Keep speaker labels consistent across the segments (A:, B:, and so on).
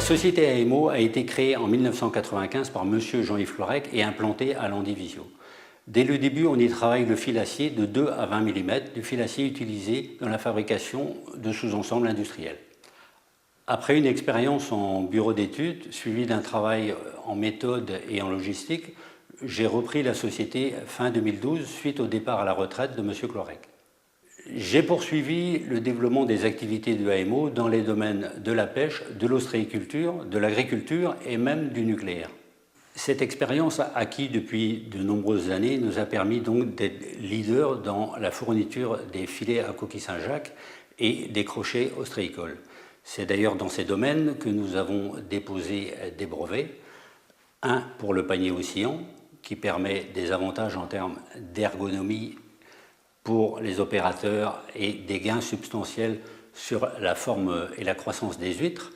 A: société AMO a été créée en 1995 par M. Jean-Yves Florec et implantée à Landivisiau. Dès le début, on y travaille le fil acier de 2 à 20 mm, du fil acier utilisé dans la fabrication de sous-ensembles industriels. Après une expérience en bureau d'études, suivie d'un travail en méthode et en logistique, j'ai repris la société fin 2012 suite au départ à la retraite de M. Florec. J'ai poursuivi le développement des activités de AMO dans les domaines de la pêche, de l'ostréiculture, de l'agriculture et même du nucléaire. Cette expérience acquise depuis de nombreuses années nous a permis donc d'être leader dans la fourniture des filets à coquille Saint-Jacques et des crochets ostréicoles. C'est d'ailleurs dans ces domaines que nous avons déposé des brevets. Un pour le panier oscillant, qui permet des avantages en termes d'ergonomie pour les opérateurs et des gains substantiels sur la forme et la croissance des huîtres.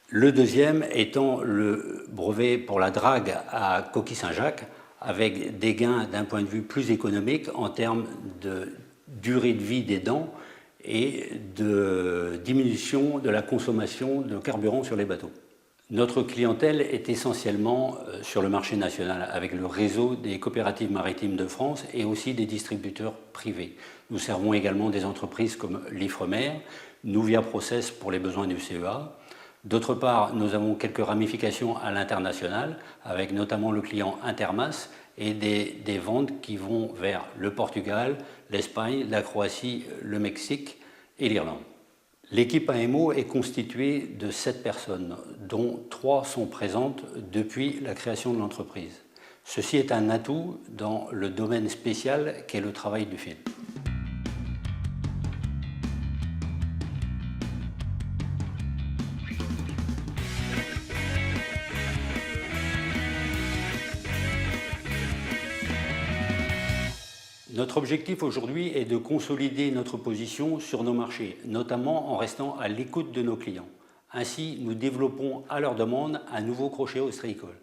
A: Le deuxième étant le brevet pour la drague à coquille Saint-Jacques, avec des gains d'un point de vue plus économique en termes de durée de vie des dents et de diminution de la consommation de carburant sur les bateaux. Notre clientèle est essentiellement sur le marché national, avec le réseau des coopératives maritimes de France et aussi des distributeurs privés. Nous servons également des entreprises comme l'Ifremer, Nuvia Process pour les besoins du CEA. D'autre part, nous avons quelques ramifications à l'international, avec notamment le client Intermas et des ventes qui vont vers le Portugal, l'Espagne, la Croatie, le Mexique et l'Irlande. L'équipe AMO est constituée de 7 personnes, dont 3 sont présentes depuis la création de l'entreprise. Ceci est un atout dans le domaine spécial qu'est le travail du fil. Notre objectif aujourd'hui est de consolider notre position sur nos marchés, notamment en restant à l'écoute de nos clients. Ainsi, nous développons à leur demande un nouveau crochet ostréicole.